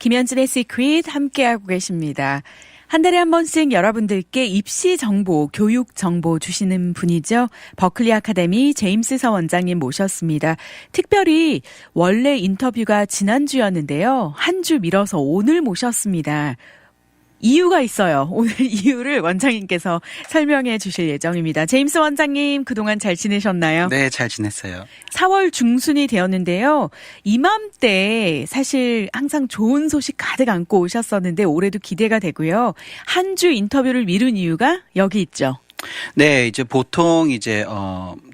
김현진의 시크릿 함께하고 계십니다. 한 달에 한 번씩 여러분들께 입시 정보, 교육 정보 주시는 분이죠. 버클리 아카데미 제임스 서 원장님 모셨습니다. 특별히 원래 인터뷰가 지난주였는데요. 한 주 미뤄서 오늘 모셨습니다. 이유가 있어요. 오늘 이유를 원장님께서 설명해 주실 예정입니다. 제임스 원장님, 그동안 잘 지내셨나요? 네, 잘 지냈어요. 4월 중순이 되었는데요. 이맘때 사실 항상 좋은 소식 가득 안고 오셨었는데 올해도 기대가 되고요. 한 주 인터뷰를 미룬 이유가 여기 있죠. 네, 이제 보통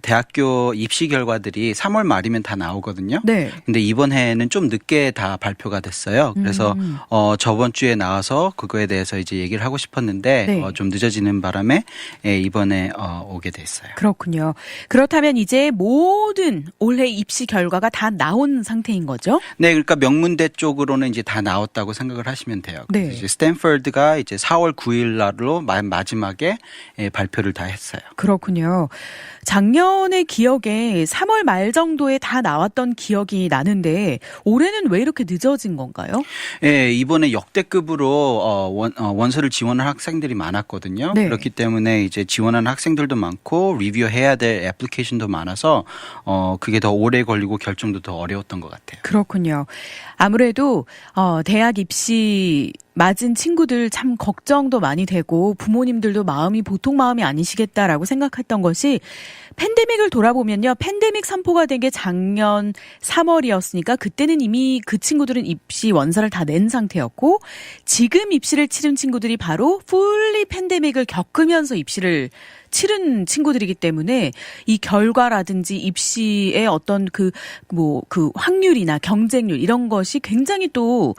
대학교 입시 결과들이 3월 말이면 다 나오거든요. 네. 근데 이번 해에는 좀 늦게 다 발표가 됐어요. 그래서 저번 주에 나와서 그거에 대해서 이제 얘기를 하고 싶었는데 네. 좀 늦어지는 바람에 이번에 오게 됐어요. 그렇군요. 그렇다면 이제 모든 올해 입시 결과가 다 나온 상태인 거죠? 네, 그러니까 명문대 쪽으로는 이제 다 나왔다고 생각을 하시면 돼요. 네. 그래서 이제 스탠퍼드가 이제 4월 9일 날로 마지막에 발표를 다 했어요. 그렇군요. 작년의 기억에 3월 말 정도에 다 나왔던 기억이 나는데 올해는 왜 이렇게 늦어진 건가요? 네, 이번에 역대급으로 원서를 지원한 학생들이 많았거든요. 네. 그렇기 때문에 이제 지원하는 학생들도 많고 리뷰해야 될 애플리케이션도 많아서 그게 더 오래 걸리고 결정도 더 어려웠던 것 같아요. 그렇군요. 아무래도 대학 입시 맞은 친구들 참 걱정도 많이 되고 부모님들도 보통 마음이 아니시겠다라고 생각했던 것이 팬데믹을 돌아보면요. 팬데믹 선포가 된 게 작년 3월이었으니까 그때는 이미 그 친구들은 입시 원서를 다 낸 상태였고 지금 입시를 치른 친구들이 바로 풀리 팬데믹을 겪으면서 입시를 치른 친구들이기 때문에 이 결과라든지 입시의 어떤 그 확률이나 경쟁률 이런 것이 굉장히 또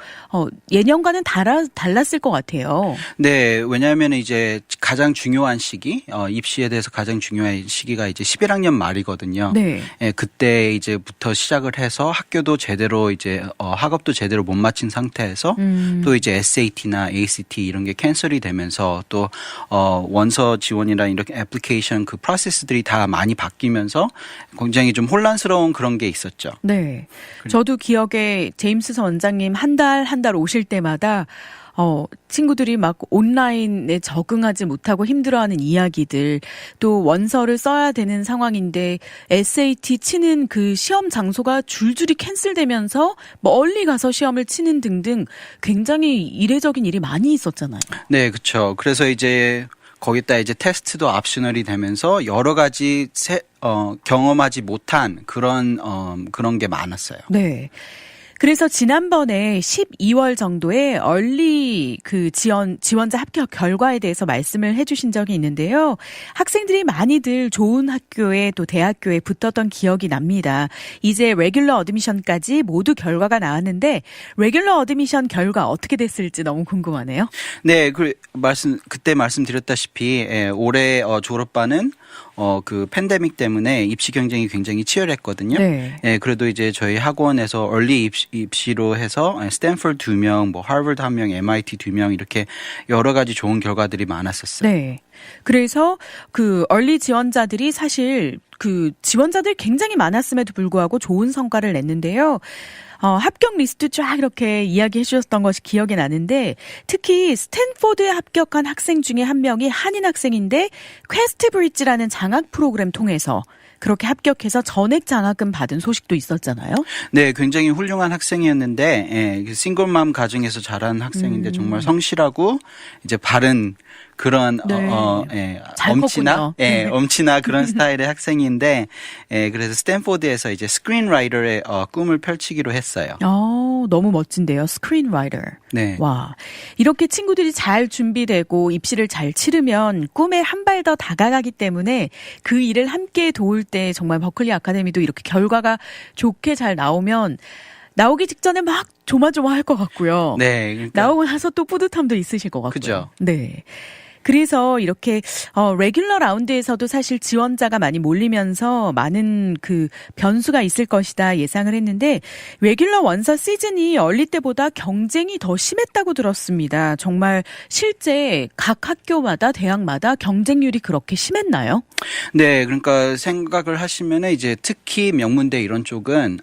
예년과는 달랐을 것 같아요. 네, 왜냐하면 이제 가장 중요한 시기, 입시에 대해서 가장 중요한 시기가 이제 11학년 말이거든요. 네. 예, 그때 이제부터 시작을 해서 학교도 제대로 이제 학업도 제대로 못 마친 상태에서 또 이제 SAT나 ACT 이런 게 캔슬이 되면서 또 원서 지원이나 이렇게 애플리케이션 그 프로세스들이 다 많이 바뀌면서 굉장히 좀 혼란스러운 그런 게 있었죠. 네. 저도 기억에 제임스 서 원장님 한 달 오실 때마다 친구들이 막 온라인에 적응하지 못하고 힘들어하는 이야기들, 또 원서를 써야 되는 상황인데 SAT 치는 그 시험 장소가 줄줄이 캔슬되면서 멀리 가서 시험을 치는 등등 굉장히 이례적인 일이 많이 있었잖아요. 네, 그렇죠. 그래서 이제 거기다 이제 테스트도 옵셔널이 되면서 여러 가지 경험하지 못한 그런 게 많았어요. 네. 그래서 지난번에 12월 정도에 얼리 지원자 합격 결과에 대해서 말씀을 해주신 적이 있는데요. 학생들이 많이들 좋은 학교에 또 대학교에 붙었던 기억이 납니다. 이제 레귤러 어드미션까지 모두 결과가 나왔는데 레귤러 어드미션 결과 어떻게 됐을지 너무 궁금하네요. 네, 그때 말씀드렸다시피 올해 졸업반은 그 팬데믹 때문에 입시 경쟁이 굉장히 치열했거든요. 네. 예, 그래도 이제 저희 학원에서 얼리 입시로 해서 스탠퍼드 2명, 뭐 하버드 1명, MIT 2명 이렇게 여러 가지 좋은 결과들이 많았었어요. 네. 그래서 그 얼리 지원자들이 사실 그 지원자들 굉장히 많았음에도 불구하고 좋은 성과를 냈는데요. 합격 리스트 쫙 이렇게 이야기해 주셨던 것이 기억이 나는데 특히 스탠포드에 합격한 학생 중에 한 명이 한인 학생인데 퀘스트 브릿지라는 장학 프로그램 통해서 그렇게 합격해서 전액 장학금 받은 소식도 있었잖아요. 네, 굉장히 훌륭한 학생이었는데 싱글맘 가정에서 자란 학생인데 정말 성실하고 이제 바른 그런 네. 잘 엄친아, 컸군요. 네. 엄친아 그런 스타일의 학생인데, 그래서 스탠포드에서 이제 스크린라이터의 꿈을 펼치기로 했어요. 너무 멋진데요. 스크린라이터. 네. 와, 이렇게 친구들이 잘 준비되고 입시를 잘 치르면 꿈에 한 발 더 다가가기 때문에 그 일을 함께 도울 때 정말 버클리 아카데미도 이렇게 결과가 좋게 잘 나오면 나오기 직전에 막 조마조마할 것 같고요. 네. 그러니까. 나오고 나서 또 뿌듯함도 있으실 것 같고요. 그죠. 네. 그래서 이렇게 레귤러 라운드에서도 사실 지원자가 많이 몰리면서 많은 그 변수가 있을 것이다 예상을 했는데 레귤러 원서 시즌이 얼리 때보다 경쟁이 더 심했다고 들었습니다. 정말 실제 각 학교마다 대학마다 경쟁률이 그렇게 심했나요? 네, 그러니까 생각을 하시면은 이제 특히 명문대 이런 쪽은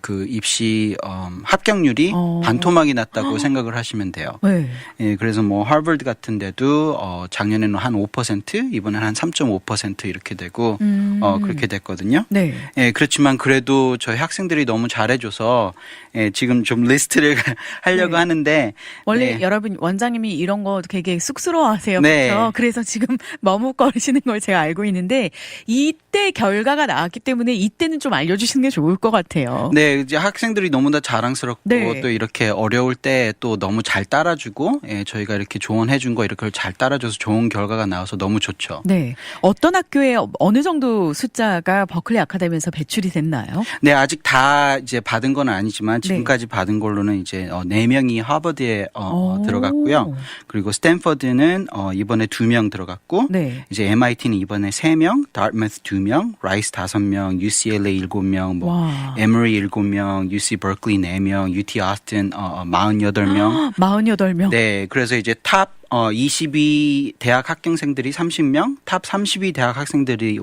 그 입시 합격률이 반토막이 났다고 생각을 하시면 돼요. 네. 예, 그래서 뭐 하버드 같은 데도 작년에는 한 5%, 이번에는 한 3.5% 이렇게 되고 그렇게 됐거든요. 네. 예, 그렇지만 그래도 저희 학생들이 너무 잘해줘서 지금 좀 리스트를 하려고 네. 하는데 원래 네. 여러분 원장님이 이런 거 되게 쑥스러워하세요. 네. 그렇죠? 그래서 지금 머뭇거리시는 걸 제가 알고 있는데 이때 결과가 나왔기 때문에 이때는 좀 알려주시는 게 좋을 것 같아요. 네, 이제 학생들이 너무나 자랑스럽고 네. 또 이렇게 어려울 때 또 너무 잘 따라주고 저희가 이렇게 조언해준 거 이렇게 잘 따라줘서 좋은 결과가 나와서 너무 좋죠. 네. 어떤 학교에 어느 정도 숫자가 버클리 아카데미에서 배출이 됐나요? 네, 아직 다 이제 받은 건 아니지만 지금까지 받은 걸로는 이제 4명이 하버드에 들어갔고요. 그리고 스탠퍼드는 이번에 2명 들어갔고 네. 이제 MIT는 이번에 3명, 다트머스 2명, 라이스 5명, UCLA 7명, 뭐 와. 에머리 7명, UC 버클리 4명, UT 오스틴 48명. 48명. 네, 그래서 이제 탑 22 대학 합격생들이 30명, 탑 32 대학 학생들이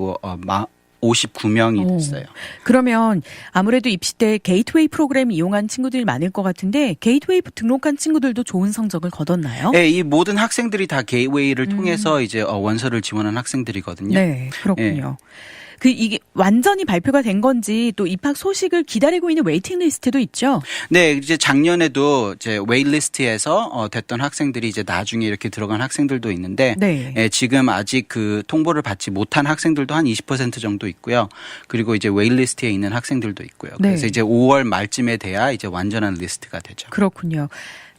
59명이 됐어요. 그러면 아무래도 입시 때 게이트웨이 프로그램 이용한 친구들이 많을 것 같은데 게이트웨이 등록한 친구들도 좋은 성적을 거뒀나요? 네, 이 모든 학생들이 다 게이트웨이를 통해서 이제 원서를 지원한 학생들이거든요. 네, 그렇군요. 이게 완전히 발표가 된 건지 또 입학 소식을 기다리고 있는 웨이팅 리스트도 있죠. 네, 이제 작년에도 이제 웨이리스트에서 됐던 학생들이 이제 나중에 이렇게 들어간 학생들도 있는데 네. 지금 아직 그 통보를 받지 못한 학생들도 한 20% 정도 있고요. 그리고 이제 웨이리스트에 있는 학생들도 있고요. 그래서 네. 이제 5월 말쯤에 돼야 이제 완전한 리스트가 되죠. 그렇군요.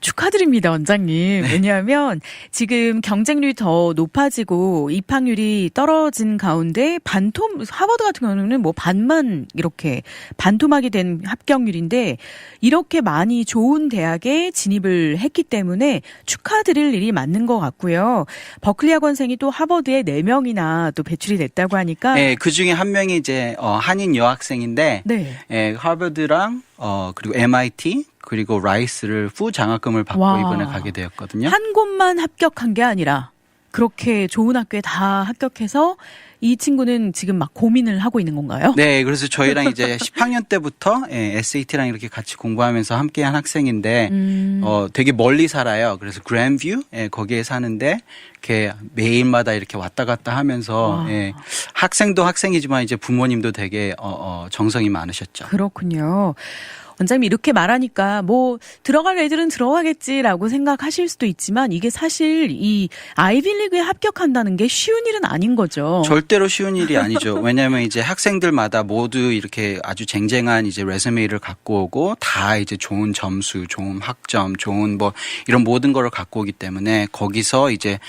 축하드립니다, 원장님. 왜냐하면 지금 경쟁률이 더 높아지고 입학률이 떨어진 가운데 하버드 같은 경우는 뭐 반만 이렇게 반토막이 된 합격률인데 이렇게 많이 좋은 대학에 진입을 했기 때문에 축하드릴 일이 맞는 것 같고요. 버클리 학원생이 또 하버드에 4명이나 또 배출이 됐다고 하니까. 네, 그 중에 한 명이 이제 한인 여학생인데 네. 하버드랑 그리고 MIT 그리고 라이스를 후 장학금을 받고 와. 이번에 가게 되었거든요. 한 곳만 합격한 게 아니라 그렇게 좋은 학교에 다 합격해서 이 친구는 지금 막 고민을 하고 있는 건가요? 네, 그래서 저희랑 이제 10학년 때부터 SAT랑 이렇게 같이 공부하면서 함께한 학생인데 되게 멀리 살아요. 그래서 그랜뷰 거기에 사는데 이렇게 매일마다 이렇게 왔다 갔다 하면서 학생도 학생이지만 이제 부모님도 되게 정성이 많으셨죠. 그렇군요. 원장님 이렇게 말하니까 뭐 들어갈 애들은 들어가겠지라고 생각하실 수도 있지만 이게 사실 이 아이비리그에 합격한다는 게 쉬운 일은 아닌 거죠. 절대로 쉬운 일이 아니죠. 왜냐하면 이제 학생들마다 모두 이렇게 아주 쟁쟁한 이제 레즈메이를 갖고 오고 다 이제 좋은 점수, 좋은 학점, 좋은 뭐 이런 모든 거를 갖고 오기 때문에 거기서 이제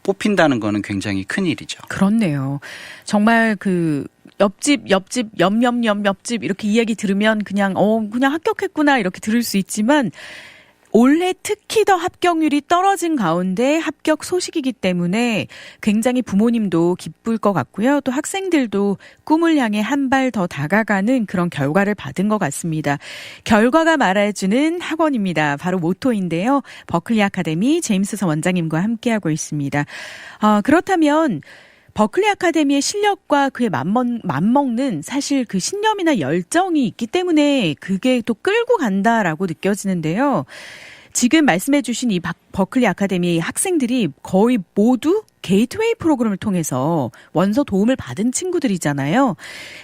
뽑힌다는 거는 굉장히 큰 일이죠. 그렇네요. 정말 옆집 이렇게 이야기 들으면 그냥 합격했구나 이렇게 들을 수 있지만 올해 특히 더 합격률이 떨어진 가운데 합격 소식이기 때문에 굉장히 부모님도 기쁠 것 같고요. 또 학생들도 꿈을 향해 한 발 더 다가가는 그런 결과를 받은 것 같습니다. 결과가 말해주는 학원입니다. 바로 모토인데요. 버클리 아카데미 제임스 서 원장님과 함께하고 있습니다. 그렇다면 버클리 아카데미의 실력과 그에 맞먹는 사실 그 신념이나 열정이 있기 때문에 그게 또 끌고 간다라고 느껴지는데요. 지금 말씀해 주신 이 버클리 아카데미 학생들이 거의 모두 게이트웨이 프로그램을 통해서 원서 도움을 받은 친구들이잖아요.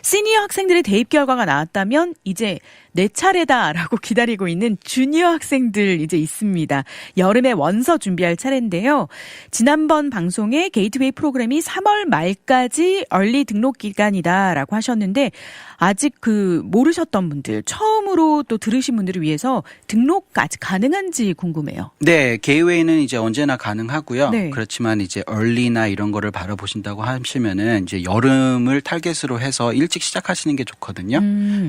시니어 학생들의 대입 결과가 나왔다면 이제 내 차례다라고 기다리고 있는 주니어 학생들 이제 있습니다. 여름에 원서 준비할 차례인데요. 지난번 방송에 게이트웨이 프로그램이 3월 말까지 얼리 등록 기간이다라고 하셨는데 아직 모르셨던 분들, 처음으로 또 들으신 분들을 위해서 등록 아직 가능한지 궁금해요. 네, 게이웨이는 이제 언제나 가능하고요. 네. 그렇지만 이제 얼리나 이런 거를 바라보신다고 하시면은 이제 여름을 타겟으로 해서 일찍 시작하시는 게 좋거든요.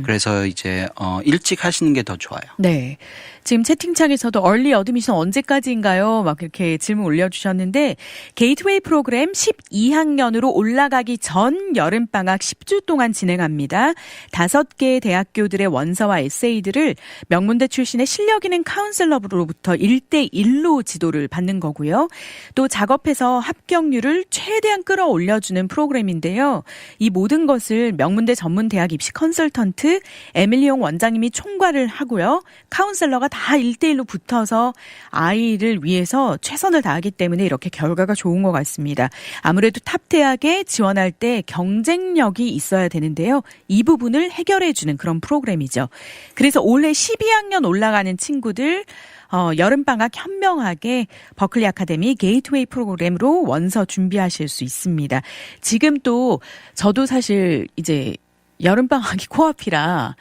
그래서 이제 일찍 하시는 게 더 좋아요. 네. 지금 채팅창에서도 얼리 어드미션 언제까지인가요? 막 이렇게 질문 올려주셨는데 게이트웨이 프로그램 12학년으로 올라가기 전 여름방학 10주 동안 진행합니다. 5개의 대학교들의 원서와 에세이들을 명문대 출신의 실력 있는 카운셀러로부터 1대1로 지도를 받는 거고요. 또 작업해서 합격률을 최대한 끌어올려주는 프로그램인데요. 이 모든 것을 명문대 전문 대학 입시 컨설턴트 에밀리옹 원장님이 총괄을 하고요. 카운셀러가 다 1대1로 붙어서 아이를 위해서 최선을 다하기 때문에 이렇게 결과가 좋은 것 같습니다. 아무래도 탑 대학에 지원할 때 경쟁력이 있어야 되는데요. 이 부분을 해결해주는 그런 프로그램이죠. 그래서 올해 12학년 올라가는 친구들 여름방학 현명하게 버클리 아카데미 게이트웨이 프로그램으로 원서 준비하실 수 있습니다. 지금 또 저도 사실 이제 여름방학이 코앞이라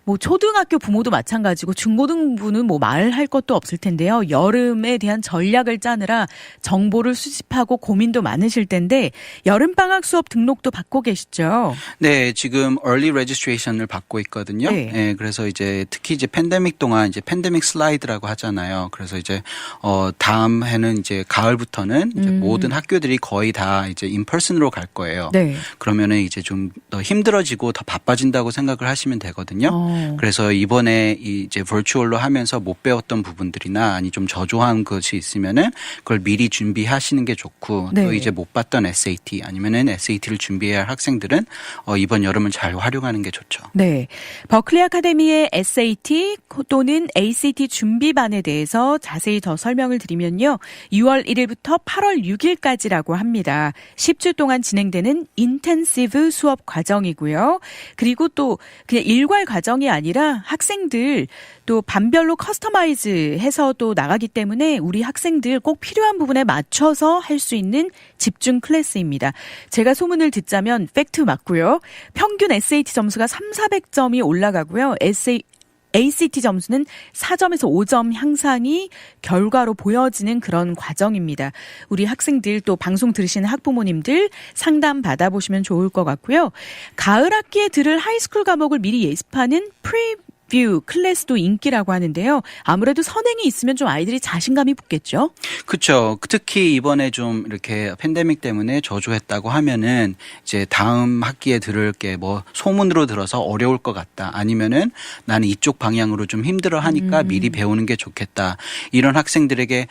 뭐 초등학교 부모도 마찬가지고 중고등부는 뭐 말할 것도 없을 텐데요. 여름에 대한 전략을 짜느라 정보를 수집하고 고민도 많으실 텐데 여름방학 수업 등록도 받고 계시죠? 네, 지금 early registration을 받고 있거든요. 네. 네, 그래서 이제 특히 이제 팬데믹 동안 이제 팬데믹 슬라이드라고 하잖아요. 그래서 이제 다음 해는 이제 가을부터는 이제 모든 학교들이 거의 다 이제 인퍼슨으로 갈 거예요. 네. 그러면은 이제 좀 더 힘들어지고 더 바빠진다고 생각을 하시면 되거든요. 그래서 이번에 이제 버추얼로 하면서 못 배웠던 부분들이나 아니 좀 저조한 것이 있으면은 그걸 미리 준비하시는 게 좋고 네. 또 이제 못 봤던 SAT 아니면은 SAT를 준비해야 할 학생들은 이번 여름을 잘 활용하는 게 좋죠. 네. 버클리 아카데미의 SAT 또는 ACT 준비반에 대해서 자세히 더 설명을 드리면요. 6월 1일부터 8월 6일까지라고 합니다. 10주 동안 진행되는 인텐시브 수업 과정이고요. 그리고 또 그냥 일괄 과정이 아니라 학생들 또 반별로 커스터마이즈 해서 또 나가기 때문에 우리 학생들 꼭 필요한 부분에 맞춰서 할 수 있는 집중 클래스입니다. 제가 소문을 듣자면 팩트 맞고요. 평균 SAT 점수가 3,400점이 올라가고요. ACT 점수는 4점에서 5점 향상이 결과로 보여지는 그런 과정입니다. 우리 학생들 또 방송 들으시는 학부모님들 상담 받아보시면 좋을 것 같고요. 가을 학기에 들을 하이스쿨 과목을 미리 예습하는 프리뷰 클래스도 인기라고 하는데요. 아무래도 선행이 있으면 좀 아이들이 자신감이 붙겠죠? 그렇죠. 특히 이번에 좀 이렇게 팬데믹 때문에 저조했다고 하면은 이제 다음 학기에 들을 게 뭐 소문으로 들어서 어려울 것 같다. 아니면은 나는 이쪽 방향으로 좀 힘들어 하니까 미리 배우는 게 좋겠다. 이런 학생들에게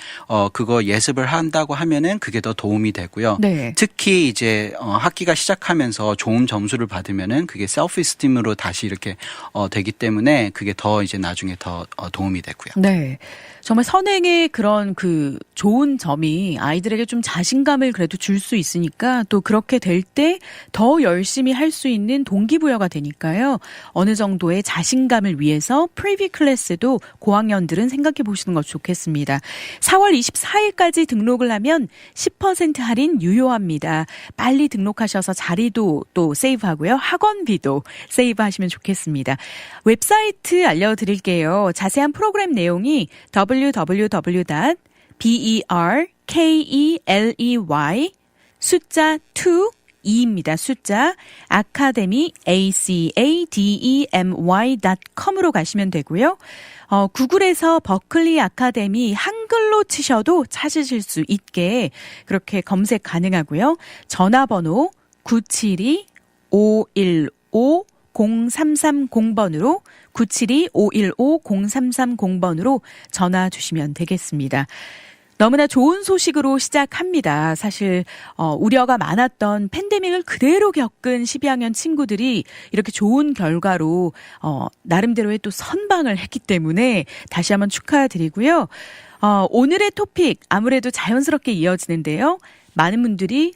그거 예습을 한다고 하면은 그게 더 도움이 되고요. 네. 특히 이제 학기가 시작하면서 좋은 점수를 받으면은 그게 셀프 이스팀으로 다시 이렇게 되기 때문에 그게 더 이제 나중에 더 도움이 되고요. 네. 정말 선행의 그런 그 좋은 점이 아이들에게 좀 자신감을 그래도 줄 수 있으니까 또 그렇게 될 때 더 열심히 할 수 있는 동기부여가 되니까요. 어느 정도의 자신감을 위해서 프리뷰 클래스도 고학년들은 생각해 보시는 것 좋겠습니다. 4월 24일까지 등록을 하면 10% 할인 유효합니다. 빨리 등록하셔서 자리도 또 세이브하고요. 학원비도 세이브하시면 좋겠습니다. 웹사이트 알려드릴게요. 자세한 프로그램 내용이 www.berkeley 숫자 2입니다. 숫자 academy academy.com으로 가시면 되고요. 구글에서 버클리 아카데미 한글로 치셔도 찾으실 수 있게 그렇게 검색 가능하고요. 전화번호 972-515-0330번으로 972-515-0330번으로 전화 주시면 되겠습니다. 너무나 좋은 소식으로 시작합니다. 사실 우려가 많았던 팬데믹을 그대로 겪은 12학년 친구들이 이렇게 좋은 결과로 나름대로의 또 선방을 했기 때문에 다시 한번 축하드리고요. 오늘의 토픽 아무래도 자연스럽게 이어지는데요. 많은 분들이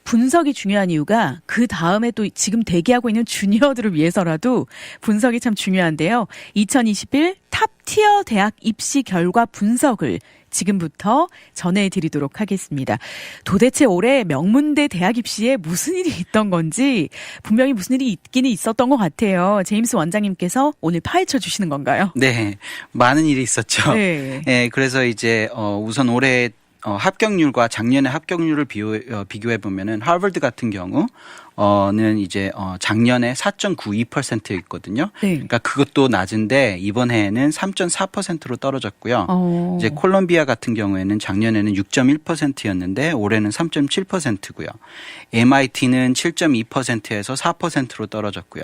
분석이 중요한 이유가 그 다음에 또 지금 대기하고 있는 주니어들을 위해서라도 분석이 참 중요한데요. 2021 탑티어 대학 입시 결과 분석을 지금부터 전해드리도록 하겠습니다. 도대체 올해 명문대 대학 입시에 무슨 일이 있던 건지 분명히 무슨 일이 있기는 있었던 것 같아요. 제임스 원장님께서 오늘 파헤쳐 주시는 건가요? 네, 많은 일이 있었죠. 네. 네, 그래서 이제 우선 올해 합격률과 작년의 합격률을 비교해 보면은 하버드 같은 경우 는 이제 작년에 4.92%였거든요. 네. 그러니까 그것도 낮은데 이번 해에는 3.4%로 떨어졌고요. 이제 콜롬비아 같은 경우에는 작년에는 6.1%였는데 올해는 3.7%고요. MIT는 7.2%에서 4%로 떨어졌고요.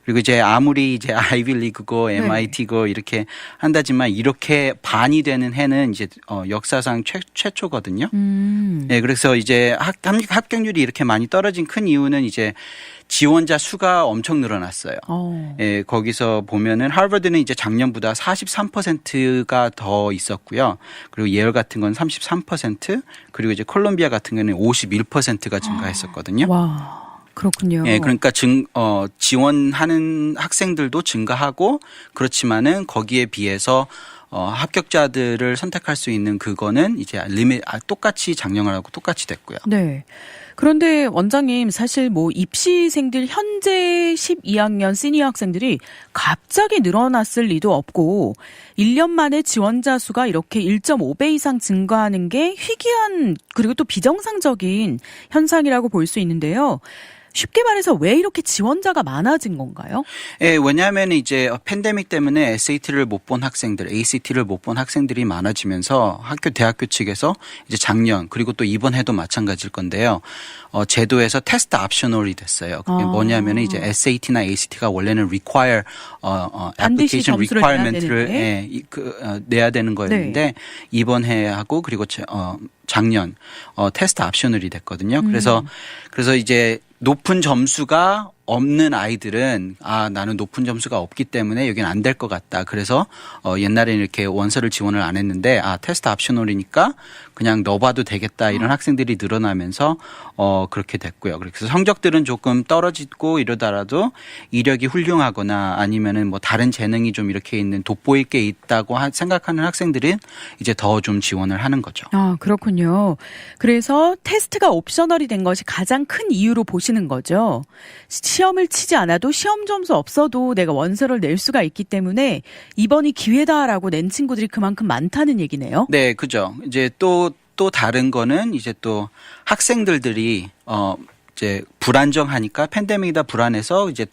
그리고 이제 아무리 이제 아이비리그고 MIT고 이렇게 한다지만 이렇게 반이 되는 해는 이제 역사상 최초거든요. 네, 그래서 이제 합격률이 이렇게 많이 떨어진 큰 이유는 이제 지원자 수가 엄청 늘어났어요. 예, 거기서 보면은 하버드는 이제 작년보다 43%가 더 있었고요. 그리고 예열 같은 건 33%, 그리고 이제 콜롬비아 같은 경우는 51%가 증가했었거든요. 와. 그렇군요. 예, 그러니까 지원하는 학생들도 증가하고 그렇지만은 거기에 비해서 합격자들을 선택할 수 있는 그거는 이제 똑같이 작년하고 똑같이 됐고요. 네. 그런데 원장님 사실 뭐 입시생들 현재 12학년 시니어 학생들이 갑자기 늘어났을 리도 없고 1년 만에 지원자 수가 이렇게 1.5배 이상 증가하는 게 희귀한 그리고 또 비정상적인 현상이라고 볼 수 있는데요. 쉽게 말해서 왜 이렇게 지원자가 많아진 건가요? 예, 왜냐하면 이제 팬데믹 때문에 SAT를 못 본 학생들, ACT를 못 본 학생들이 많아지면서 대학교 측에서 이제 작년 그리고 또 이번 해도 마찬가지일 건데요. 제도에서 테스트 옵셔널이 됐어요. 그게 뭐냐면 이제 SAT나 ACT가 원래는 require application requirement를 내야 되는 거였는데 네. 이번 해하고 그리고 작년 테스트 옵셔널이 됐거든요. 그래서 이제 높은 점수가 없는 아이들은 나는 높은 점수가 없기 때문에 여기는 안 될 것 같다. 그래서 옛날에는 이렇게 원서를 지원을 안 했는데 테스트 옵셔널이니까 그냥 넣어봐도 되겠다. 이런 학생들이 늘어나면서 그렇게 됐고요. 그래서 성적들은 조금 떨어지고 이러더라도 이력이 훌륭하거나 아니면은 뭐 다른 재능이 좀 이렇게 있는 돋보일 게 있다고 생각하는 학생들은 이제 더 좀 지원을 하는 거죠. 그렇군요. 그래서 테스트가 옵셔널이 된 것이 가장 큰 이유로 보시는 거죠. 시험을 치지 않아도 시험 점수 없어도 내가 원서를 낼 수가 있기 때문에 이번이 기회다라고 낸 친구들이 그만큼 많다는 얘기네요. 네, 그죠. 이제 또 다른 거는 이제 또 학생들이 이제 불안정하니까 팬데믹이다 불안해서 이제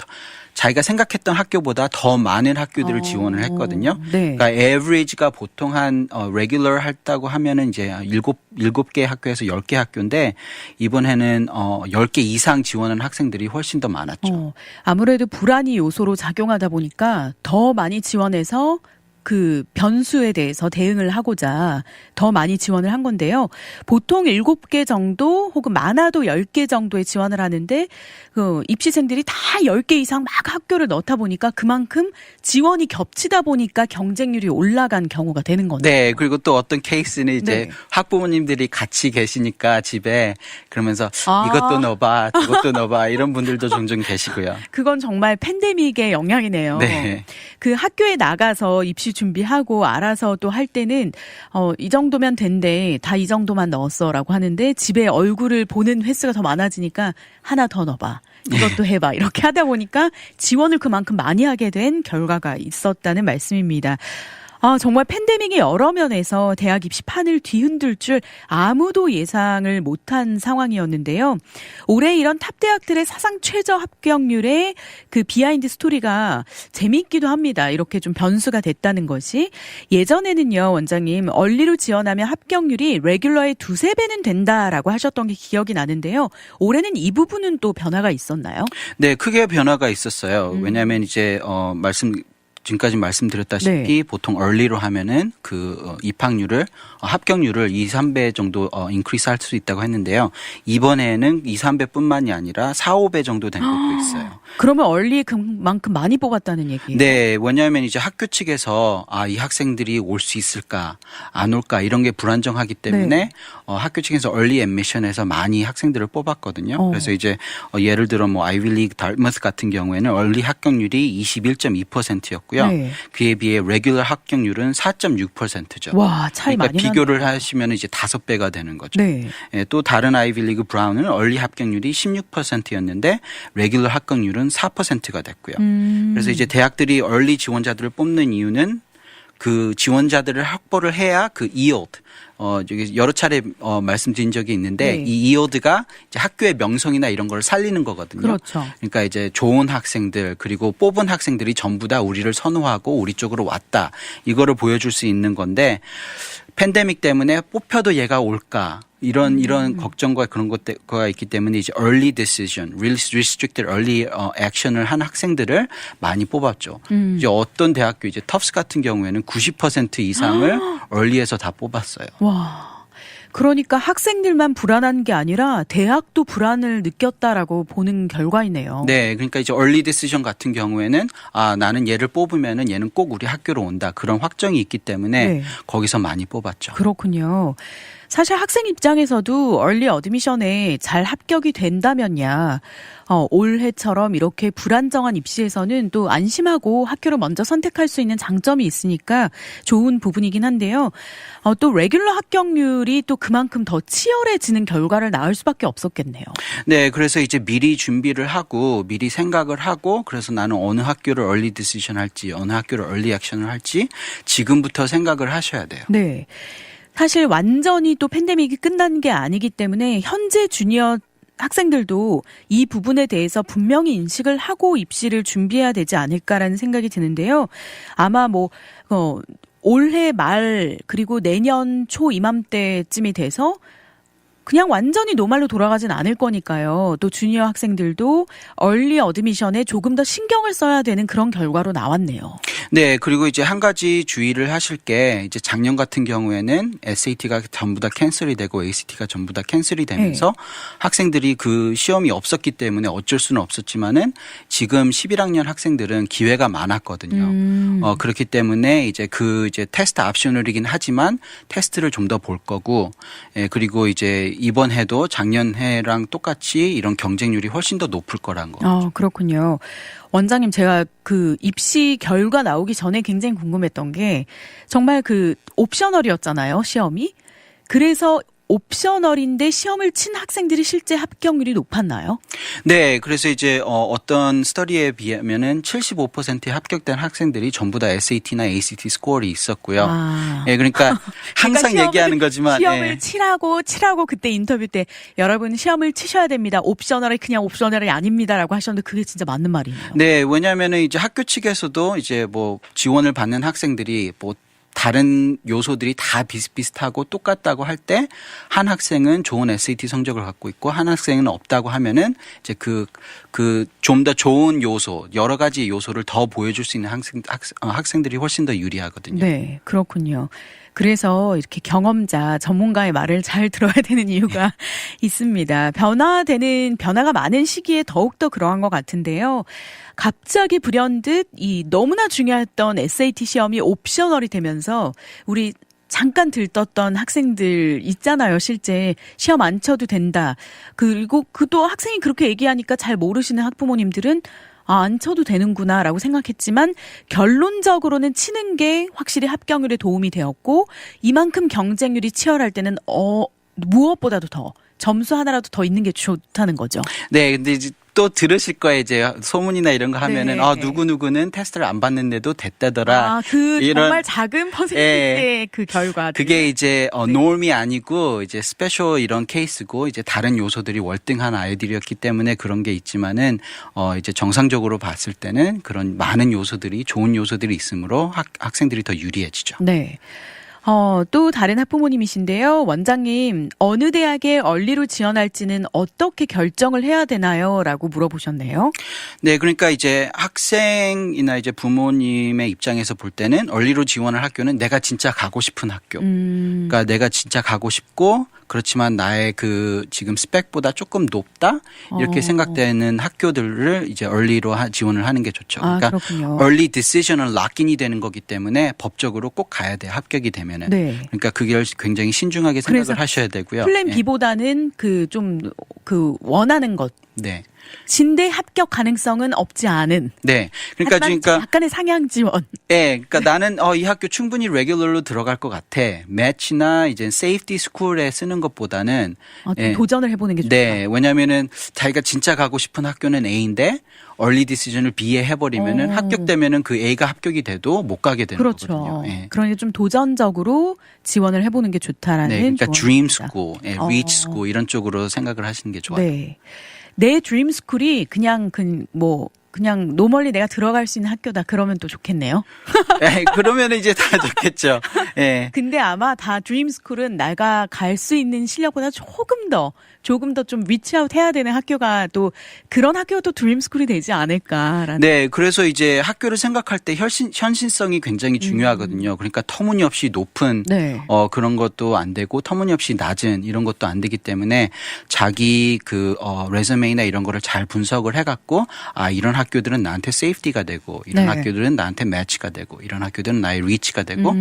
자기가 생각했던 학교보다 더 많은 학교들을 지원을 했거든요. 네. 그러니까 average가 보통 한 regular 했다고 하면은 이제 7개 학교에서 10개 학교인데 이번에는 10개 이상 지원한 학생들이 훨씬 더 많았죠. 아무래도 불안이 요소로 작용하다 보니까 더 많이 지원해서 그 변수에 대해서 대응을 하고자 더 많이 지원을 한 건데요. 보통 7개 정도 혹은 많아도 10개 정도의 지원을 하는데 그 입시생들이 다 10개 이상 막 학교를 넣다 보니까 그만큼 지원이 겹치다 보니까 경쟁률이 올라간 경우가 되는 거네요. 네. 그리고 또 어떤 케이스는 이제 학부모님들이 같이 계시니까 집에 그러면서 이것도 넣어봐, 저것도 넣어봐 이런 분들도 종종 계시고요. 그건 정말 팬데믹의 영향이네요. 네. 그 학교에 나가서 입시 준비하고 알아서 또 할 때는 이 정도면 된대. 다 이 정도만 넣었어라고 하는데 집에 얼굴을 보는 횟수가 더 많아지니까 하나 더 넣어봐. 이것도 해봐. 이렇게 하다 보니까 지원을 그만큼 많이 하게 된 결과가 있었다는 말씀입니다. 정말 팬데믹이 여러 면에서 대학 입시 판을 뒤흔들 줄 아무도 예상을 못한 상황이었는데요. 올해 이런 탑 대학들의 사상 최저 합격률의 그 비하인드 스토리가 재미있기도 합니다. 이렇게 좀 변수가 됐다는 것이. 예전에는요, 원장님, 얼리로 지원하면 합격률이 레귤러의 2-3배는 된다라고 하셨던 게 기억이 나는데요. 올해는 이 부분은 또 변화가 있었나요? 네, 크게 변화가 있었어요. 왜냐하면 이제 지금까지 말씀드렸다시피 보통 early로 하면은 그 입학률을 합격률을 2-3배 정도 인크리스 할 수 있다고 했는데요. 이번에는 2-3배뿐만이 아니라 4-5배 정도 된 것도 있어요. 그러면 early 그만큼 많이 뽑았다는 얘기예요? 네, 왜냐하면 이제 학교 측에서 이 학생들이 올 수 있을까 안 올까 이런 게 불안정하기 때문에 학교 측에서 early admission에서 많이 학생들을 뽑았거든요. 그래서 이제 예를 들어 뭐 아이비리그 달머스 같은 경우에는 early 합격률이 21.2%였고 네. 그에 비해 레귤러 합격률은 4.6%죠. 와, 차이 그러니까 많이 비교를 하시면 이제 5배가 되는 거죠. 네. 예, 또 다른 아이비리그 브라운은 얼리 합격률이 16%였는데 레귤러 합격률은 4%가 됐고요. 그래서 이제 대학들이 얼리 지원자들을 뽑는 이유는 그 지원자들을 확보를 해야 그 yield 여기 여러 차례 말씀드린 적이 있는데 네. 이 yield,가 이제 학교의 명성이나 이런 걸 살리는 거거든요. 그렇죠. 그러니까 이제 좋은 학생들 그리고 뽑은 학생들이 전부 다 우리를 선호하고 우리 쪽으로 왔다. 이거를 보여줄 수 있는 건데 팬데믹 때문에 뽑혀도 얘가 올까? 이런 걱정과 그런 것가 있기 때문에 이제 early decision, restricted early action을 한 학생들을 많이 뽑았죠. 이제 어떤 대학교 이제 터프스 같은 경우에는 90% 이상을 early에서 다 뽑았어요. 와. 그러니까 학생들만 불안한 게 아니라 대학도 불안을 느꼈다라고 보는 결과이네요. 네, 그러니까 이제 early decision 같은 경우에는 나는 얘를 뽑으면은 얘는 꼭 우리 학교로 온다. 그런 확정이 있기 때문에 네. 거기서 많이 뽑았죠. 그렇군요. 사실 학생 입장에서도 얼리 어드미션에 잘 합격이 된다면야 올해처럼 이렇게 불안정한 입시에서는 또 안심하고 학교를 먼저 선택할 수 있는 장점이 있으니까 좋은 부분이긴 한데요. 또 레귤러 합격률이 또 그만큼 더 치열해지는 결과를 낳을 수밖에 없었겠네요. 네, 그래서 이제 미리 준비를 하고 미리 생각을 하고 그래서 나는 어느 학교를 early decision 할지 어느 학교를 early action을 할지 지금부터 생각을 하셔야 돼요. 네. 사실 완전히 또 팬데믹이 끝난 게 아니기 때문에 현재 주니어 학생들도 이 부분에 대해서 분명히 인식을 하고 입시를 준비해야 되지 않을까라는 생각이 드는데요. 아마 올해 말 그리고 내년 초 이맘때쯤이 돼서 그냥 완전히 노말로 돌아가진 않을 거니까요. 또 주니어 학생들도 얼리 어드미션에 조금 더 신경을 써야 되는 그런 결과로 나왔네요. 네, 그리고 이제 한 가지 주의를 하실 게 이제 작년 같은 경우에는 SAT가 전부 다 캔슬이 되고 ACT가 전부 다 캔슬이 되면서 학생들이 그 시험이 없었기 때문에 어쩔 수는 없었지만은 지금 11학년 학생들은 기회가 많았거든요. 그렇기 때문에 이제 테스트 옵셔널이긴 하지만 테스트를 좀 더 볼 거고, 그리고 이제 이번 해도 작년 해랑 똑같이 이런 경쟁률이 훨씬 더 높을 거란 거. 그렇군요. 원장님, 제가 그 입시 결과 나오기 전에 굉장히 궁금했던 게 정말 그 옵셔널이었잖아요, 시험이. 그래서 옵셔널인데 시험을 친 학생들이 실제 합격률이 높았나요? 네, 그래서 이제 어떤 스터디에 비하면은 75%의 합격된 학생들이 전부 다 SAT나 ACT 스코어이 있었고요. 예, 그러니까 항상 얘기하는 거지만 시험을 치라고 그때 인터뷰 때 여러분 시험을 치셔야 됩니다. 옵셔널이 그냥 옵셔널이 아닙니다라고 하셨는데 그게 진짜 맞는 말이에요. 네, 왜냐하면은 이제 학교 측에서도 이제 지원을 받는 학생들이 다른 요소들이 다 비슷비슷하고 똑같다고 할 때 한 학생은 좋은 SAT 성적을 갖고 있고 한 학생은 없다고 하면은 이제 좀 더 좋은 요소 여러 가지 요소를 더 보여줄 수 있는 학생들이 훨씬 더 유리하거든요. 네, 그렇군요. 그래서 이렇게 경험자, 전문가의 말을 잘 들어야 되는 이유가 있습니다. 변화가 많은 시기에 더욱더 그러한 것 같은데요. 갑자기 불현듯 이 너무나 중요했던 SAT 시험이 옵셔널이 되면서 우리 잠깐 들떴던 학생들 있잖아요. 실제 시험 안 쳐도 된다. 그리고 또 학생이 그렇게 얘기하니까 잘 모르시는 학부모님들은 안 쳐도 되는구나라고 생각했지만 결론적으로는 치는 게 확실히 합격률에 도움이 되었고 이만큼 경쟁률이 치열할 때는 무엇보다도 더 점수 하나라도 더 있는 게 좋다는 거죠. 네, 근데 이제 또 들으실 거예요. 이제 소문이나 이런 거 하면은 네. 누구누구는 테스트를 안 봤는데도 됐다더라. 정말 작은 퍼센트의 그 결과. 그게 이제 norm이 아니고 이제 스페셜 이런 케이스고 이제 다른 요소들이 월등한 아이들이었기 때문에 그런 게 있지만은 이제 정상적으로 봤을 때는 그런 많은 요소들이 좋은 요소들이 있으므로 학생들이 더 유리해지죠. 네. 또 다른 학부모님이신데요. 원장님, 어느 대학에 얼리로 지원할지는 어떻게 결정을 해야 되나요? 라고 물어보셨네요. 네, 그러니까 이제 학생이나 이제 부모님의 입장에서 볼 때는 얼리로 지원할 학교는 내가 진짜 가고 싶은 학교. 그러니까 내가 진짜 가고 싶고 그렇지만 나의 지금 스펙보다 조금 높다 이렇게 생각되는 학교들을 이제 얼리로 지원을 하는 게 좋죠. 그러니까 그렇군요. early decision은 락인이 되는 거기 때문에 법적으로 꼭 가야 돼요. 합격이 되면은. 네. 그러니까 그걸 굉장히 신중하게 생각을 하셔야 되고요. 플랜 B보다는 원하는 것. 네. 진대 합격 가능성은 없지 않은. 네. 그러니까 약간의 상향 지원. 네. 그러니까 나는 이 학교 충분히 레귤러로 들어갈 것 같아. 매치나 이제 세이프티 스쿨에 쓰는 것보다는 좀 도전을 해보는 게 좋다. 네. 왜냐면은 자기가 진짜 가고 싶은 학교는 A인데 얼리 디시전을 B에 해버리면은 합격되면은 그 A가 합격이 돼도 못 가게 되는 그렇죠. 거거든요. 네. 그러니까 좀 도전적으로 지원을 해보는 게 좋다라는. 네. 그러니까 조언입니다. 드림 스쿨, 리치 스쿨 이런 쪽으로 생각을 하시는 게 좋아요. 네. 내 드림 스쿨이 그냥 노멀리 내가 들어갈 수 있는 학교다. 그러면 또 좋겠네요. 네, 그러면 이제 다 좋겠죠. 네. 근데 아마 다 드림 스쿨은 내가 갈 수 있는 실력보다 조금 더 좀 리치아웃 해야 되는 학교가 또 그런 학교가 또 드림 스쿨이 되지 않을까라는. 네, 그래서 이제 학교를 생각할 때 현실성이 굉장히 중요하거든요. 그러니까 터무니없이 높은 네. 그런 것도 안 되고 터무니없이 낮은 이런 것도 안 되기 때문에 자기 레즈메이나 이런 거를 잘 분석을 해갖고 이런 학교들은 나한테 세이프티가 되고 이런 네. 학교들은 나한테 매치가 되고 이런 학교들은 나의 리치가 되고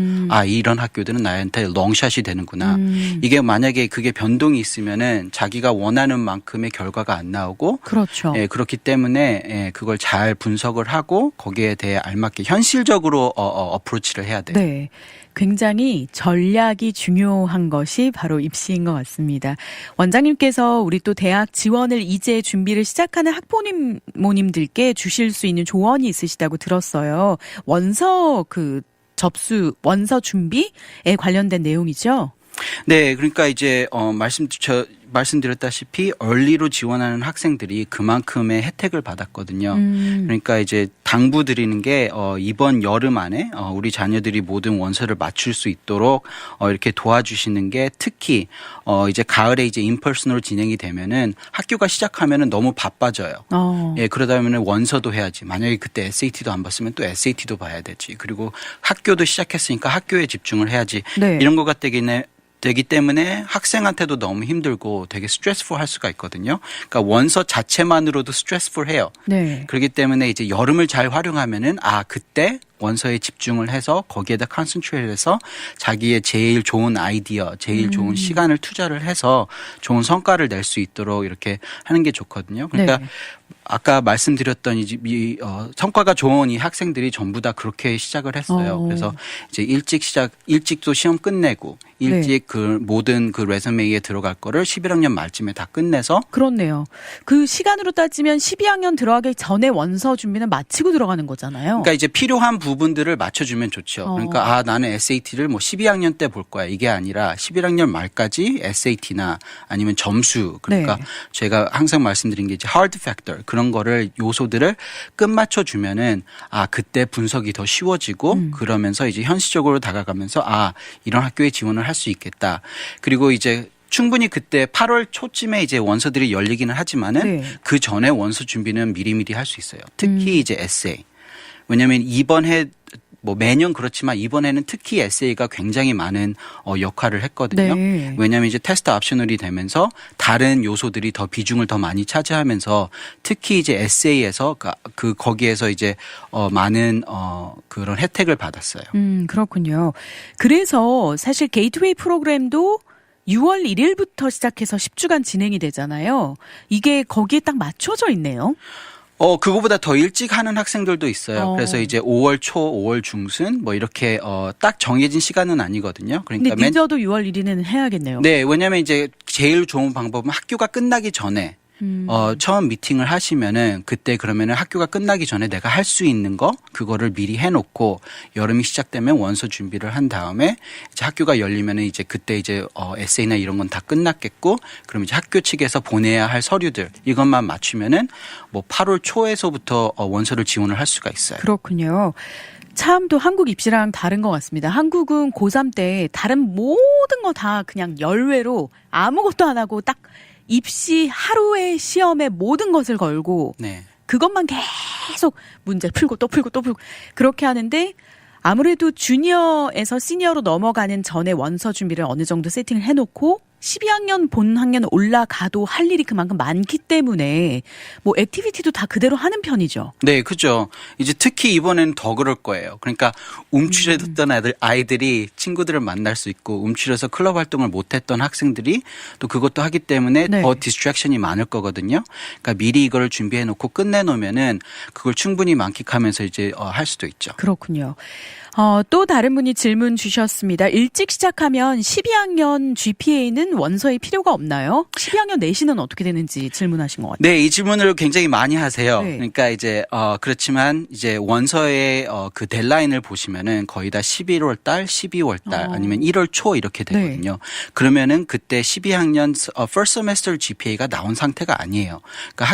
이런 학교들은 나한테 롱샷이 되는구나. 이게 만약에 그게 변동이 있으면은 자기가 원하는 만큼의 결과가 안 나오고 그렇죠. 그렇기 때문에 그걸 잘 분석을 하고 거기에 대해 알맞게 현실적으로 어프로치를 해야 돼요. 네. 굉장히 전략이 중요한 것이 바로 입시인 것 같습니다. 원장님께서 우리 또 대학 지원을 이제 준비를 시작하는 학부모님들께 주실 수 있는 조언이 있으시다고 들었어요. 원서 준비에 관련된 내용이죠? 네, 그러니까 이제 말씀드렸다시피 얼리로 지원하는 학생들이 그만큼의 혜택을 받았거든요. 그러니까 이제 당부드리는 게 이번 여름 안에 우리 자녀들이 모든 원서를 맞출 수 있도록 이렇게 도와주시는 게 특히 이제 가을에 이제 인퍼슨으로 진행이 되면은 학교가 시작하면은 너무 바빠져요. 예, 그러다 보면은 원서도 해야지. 만약에 그때 SAT도 안 봤으면 또 SAT도 봐야 되지. 그리고 학교도 시작했으니까 학교에 집중을 해야지. 네. 이런 것 되기 때문에 학생한테도 너무 힘들고 되게 스트레스풀 할 수가 있거든요. 그러니까 원서 자체만으로도 스트레스풀해요. 네. 그렇기 때문에 이제 여름을 잘 활용하면은 그때 원서에 집중을 해서 거기에다 컨센트레이트해서 자기의 제일 좋은 아이디어, 제일 좋은 시간을 투자를 해서 좋은 성과를 낼 수 있도록 이렇게 하는 게 좋거든요. 그러니까 네. 아까 말씀드렸던 성과가 좋은 이 학생들이 전부 다 그렇게 시작을 했어요. 그래서 이제 일찍도 시험 끝내고 일찍 그 모든 그 레즈메이에 들어갈 거를 11학년 말쯤에 다 끝내서. 그렇네요. 그 시간으로 따지면 12학년 들어가기 전에 원서 준비는 마치고 들어가는 거잖아요. 그러니까 이제 필요한 부분들을 맞춰주면 좋죠. 그러니까 나는 SAT를 12학년 때 볼 거야. 이게 아니라 11학년 말까지 SAT나 아니면 점수 그러니까 네. 제가 항상 말씀드린 게 이제 hard factor 그런 거를 요소들을 끝맞춰 주면은 그때 분석이 더 쉬워지고 그러면서 이제 현실적으로 다가가면서 이런 학교에 지원을 할 수 있겠다. 그리고 이제 충분히 그때 8월 초쯤에 이제 원서들이 열리기는 하지만은 네. 그 전에 원서 준비는 미리미리 할 수 있어요. 특히 이제 에세이. 왜냐하면 이번 해 매년 그렇지만 이번에는 특히 에세이가 굉장히 많은 역할을 했거든요. 네. 왜냐하면 이제 테스트 옵셔널이 되면서 다른 요소들이 더 비중을 더 많이 차지하면서 특히 이제 에세이에서 거기에서 이제 많은 그런 혜택을 받았어요. 그렇군요. 그래서 사실 게이트웨이 프로그램도 6월 1일부터 시작해서 10주간 진행이 되잖아요. 이게 거기에 딱 맞춰져 있네요. 그거보다 더 일찍 하는 학생들도 있어요. 그래서 이제 5월 초, 5월 중순 이렇게 딱 정해진 시간은 아니거든요. 그러니까 근데 늦어도 6월 1일은 해야겠네요. 네, 왜냐하면 이제 제일 좋은 방법은 학교가 끝나기 전에 처음 미팅을 하시면은 그때 그러면은 학교가 끝나기 전에 내가 할 수 있는 거 그거를 미리 해놓고 여름이 시작되면 원서 준비를 한 다음에 이제 학교가 열리면은 이제 그때 이제 에세이나 이런 건 다 끝났겠고 그럼 이제 학교 측에서 보내야 할 서류들 이것만 맞추면은 8월 초에서부터 원서를 지원을 할 수가 있어요. 그렇군요. 참 또 한국 입시랑 다른 것 같습니다. 한국은 고3 때 다른 모든 거 다 그냥 열외로 아무것도 안 하고 딱 입시 하루의 시험에 모든 것을 걸고 네. 그것만 계속 문제 풀고 또 풀고 또 풀고 그렇게 하는데 아무래도 주니어에서 시니어로 넘어가는 전에 원서 준비를 어느 정도 세팅을 해놓고 12학년 본학년 올라가도 할 일이 그만큼 많기 때문에 뭐 액티비티도 다 그대로 하는 편이죠. 네, 그죠. 이제 특히 이번에는 더 그럴 거예요. 그러니까 움츠렸던 아이들이 친구들을 만날 수 있고 움츠려서 클럽 활동을 못했던 학생들이 또 그것도 하기 때문에 네. 더 디스트랙션이 많을 거거든요. 그러니까 미리 이거를 준비해 놓고 끝내 놓으면은 그걸 충분히 만끽하면서 이제 할 수도 있죠. 그렇군요. 또 다른 분이 질문 주셨습니다. 일찍 시작하면 12학년 GPA는 원서에 필요가 없나요? 12학년 내신은 어떻게 되는지 질문하신 것 같아요. 네, 이 질문을 굉장히 많이 하세요. 네. 그러니까 이제 그렇지만 이제 원서의 그 델라인을 보시면은 거의 다 11월 달, 12월 달 아니면 1월 초 이렇게 되거든요. 그러면은 그때 12학년 first semester GPA가 나온 상태가 아니에요. 그러니까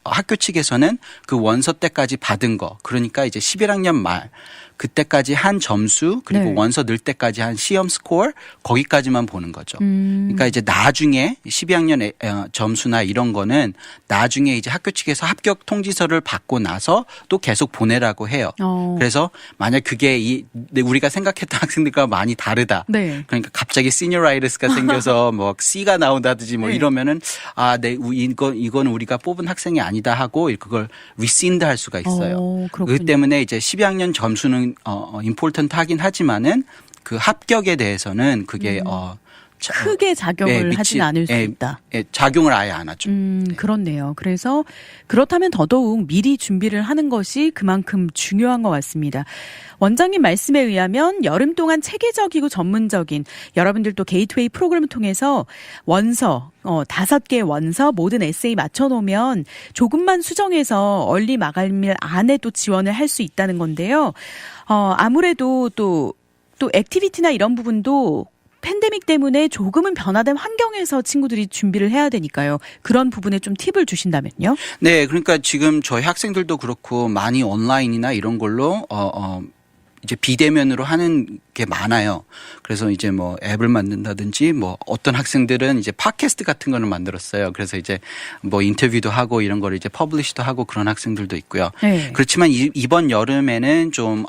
학교 측에서는 그 원서 때까지 받은 거, 그러니까 이제 11학년 말 그때까지 한 점수 그리고 네. 원서 넣을 때까지 한 시험 스코어 거기까지만 보는 거죠. 그러니까 이제 나중에 12학년 점수나 이런 거는 나중에 이제 학교 측에서 합격 통지서를 받고 나서 또 계속 보내라고 해요. 그래서 만약 그게 우리가 생각했던 학생들과 많이 다르다. 네. 그러니까 갑자기 시니어라이트스가 생겨서 뭐 C가 나온다든지 뭐 네. 이러면은 이건 우리가 뽑은 학생이 아니다 하고 그걸 리신드 할 수가 있어요. 그렇군요. 그 때문에 이제 12학년 점수는 임포턴트 하긴 하지만은 그 합격에 대해서는 그게 크게 작용을 하진 않을 수 있다. 작용을 아예 안 하죠. 그렇네요. 그래서 그렇다면 더더욱 미리 준비를 하는 것이 그만큼 중요한 것 같습니다. 원장님 말씀에 의하면 여름 동안 체계적이고 전문적인 여러분들도 게이트웨이 프로그램을 통해서 원서 5개의 원서 모든 에세이 맞춰놓으면 조금만 수정해서 얼리 마감일 안에 또 지원을 할 수 있다는 건데요. 아무래도 또 액티비티나 이런 부분도 팬데믹 때문에 조금은 변화된 환경에서 친구들이 준비를 해야 되니까요. 그런 부분에 좀 팁을 주신다면요. 네, 그러니까 지금 저희 학생들도 그렇고 많이 온라인이나 이런 걸로 이제 비대면으로 하는 게 많아요. 그래서 이제 뭐 앱을 만든다든지 뭐 어떤 학생들은 이제 팟캐스트 같은 거를 만들었어요. 그래서 이제 뭐 인터뷰도 하고 이런 거를 이제 퍼블리시도 하고 그런 학생들도 있고요. 네. 그렇지만 이번 여름에는 좀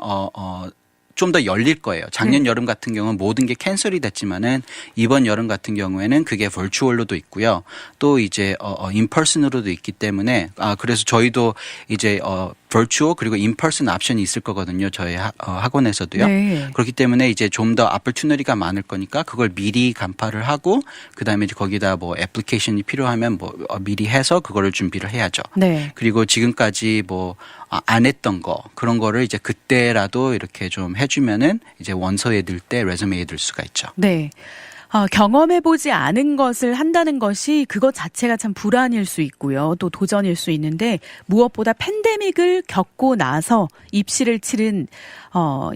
더 열릴 거예요. 작년 여름 같은 경우는 모든 게 캔슬이 됐지만은 이번 여름 같은 경우에는 그게 버추얼로도 있고요. 또 이제 인퍼슨으로도 있기 때문에 그래서 저희도 이제 버추얼 그리고 인퍼슨 옵션이 있을 거거든요. 저희 학원에서도요. 네. 그렇기 때문에 이제 좀 더 어퍼튜니티가 많을 거니까 그걸 미리 간파를 하고 그다음에 이제 거기다 뭐 애플리케이션이 필요하면 뭐 미리 해서 그거를 준비를 해야죠. 네. 그리고 지금까지 뭐 안 했던 거 그런 거를 이제 그때라도 이렇게 좀 해주면은 이제 원서에 들 때 레즈메에 들 수가 있죠. 네. 경험해보지 않은 것을 한다는 것이 그것 자체가 참 불안일 수 있고요. 또 도전일 수 있는데 무엇보다 팬데믹을 겪고 나서 입시를 치른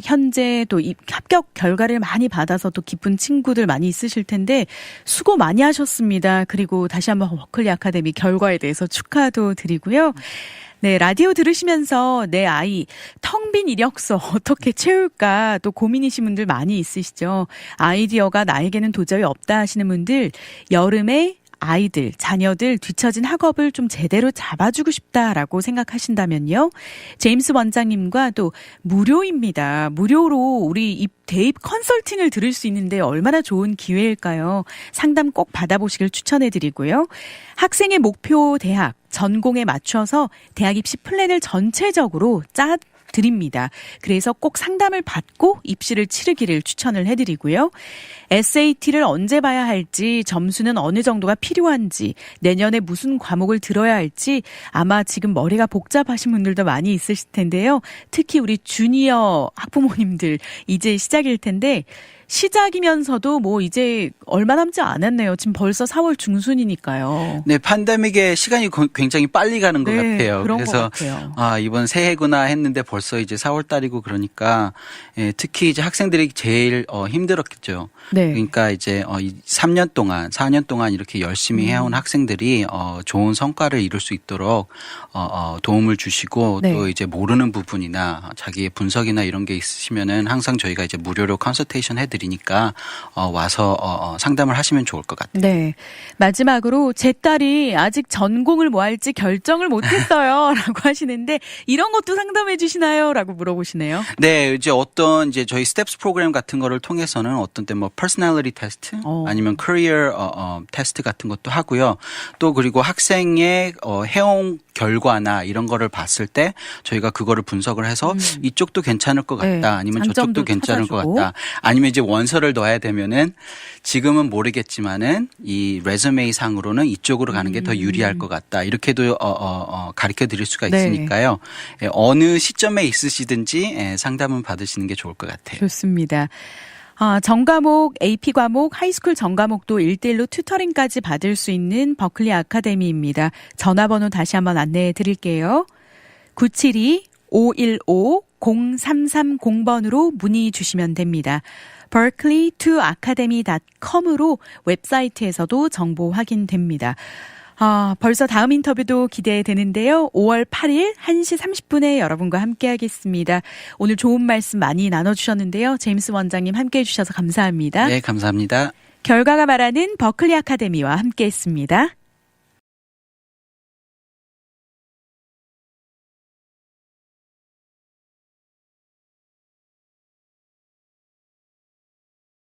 현재 또 합격 결과를 많이 받아서 또 기쁜 친구들 많이 있으실 텐데 수고 많이 하셨습니다. 그리고 다시 한번 워클리 아카데미 결과에 대해서 축하도 드리고요. 네, 라디오 들으시면서 내 아이 텅 빈 이력서 어떻게 채울까 또 고민이신 분들 많이 있으시죠. 아이디어가 나에게는 도저히 없다 하시는 분들 여름에 아이들, 자녀들 뒤처진 학업을 좀 제대로 잡아주고 싶다라고 생각하신다면요. 제임스 원장님과 또 무료입니다. 무료로 우리 대입 컨설팅을 들을 수 있는데 얼마나 좋은 기회일까요? 상담 꼭 받아보시길 추천해드리고요. 학생의 목표 대학, 전공에 맞춰서 대학 입시 플랜을 전체적으로 드립니다. 그래서 꼭 상담을 받고 입시를 치르기를 추천을 해드리고요. SAT를 언제 봐야 할지, 점수는 어느 정도가 필요한지, 내년에 무슨 과목을 들어야 할지 아마 지금 머리가 복잡하신 분들도 많이 있으실 텐데요. 특히 우리 주니어 학부모님들 이제 시작일 텐데 시작이면서도 뭐 이제 얼마 남지 않았네요. 지금 벌써 4월 중순이니까요. 네, 팬데믹의 시간이 굉장히 빨리 가는 것 같아요. 그런 그래서 것 같아요. 이번 새해구나 했는데 벌써 이제 4월 달이고 그러니까 특히 이제 학생들이 제일 힘들었겠죠. 네. 그러니까 이제 3년 동안, 4년 동안 이렇게 열심히 해온 학생들이 좋은 성과를 이룰 수 있도록 도움을 주시고 네. 또 이제 모르는 부분이나 자기의 분석이나 이런 게 있으시면은 항상 저희가 이제 무료로 컨설테이션 해드리고 드리니까 와서 상담을 하시면 좋을 것 같아요. 네. 마지막으로 제 딸이 아직 전공을 뭐 할지 결정을 못했어요. 라고 하시는데 이런 것도 상담해 주시나요? 라고 물어보시네요. 네, 이제 어떤 이제 저희 스텝스 프로그램 같은 거를 통해서는 어떤 때 뭐 퍼스널리티 테스트 아니면 커리어 테스트 같은 것도 하고요. 또 그리고 학생의 해온 결과나 이런 거를 봤을 때 저희가 그거를 분석을 해서 이쪽도 괜찮을 것 같다. 네, 아니면 저쪽도 장점도 괜찮을 찾아주고. 것 같다. 아니면 이제 원서를 넣어야 되면은 지금은 모르겠지만은 이 레즈메이 상으로는 이쪽으로 가는 게 더 유리할 것 같다. 이렇게도 가르쳐 드릴 수가 네. 있으니까요. 예, 어느 시점에 있으시든지 상담은 받으시는 게 좋을 것 같아요. 좋습니다. 전과목, AP 과목, 하이스쿨 전과목도 1대1로 튜터링까지 받을 수 있는 버클리 아카데미입니다. 전화번호 다시 한번 안내해 드릴게요. 972-515-0330번으로 문의 주시면 됩니다. berkeley2academy.com으로 웹사이트에서도 정보 확인됩니다. 벌써 다음 인터뷰도 기대되는데요. 5월 8일 1시 30분에 여러분과 함께하겠습니다. 오늘 좋은 말씀 많이 나눠주셨는데요. 제임스 원장님 함께해 주셔서 감사합니다. 네, 감사합니다. 결과가 말하는 버클리 아카데미와 함께했습니다.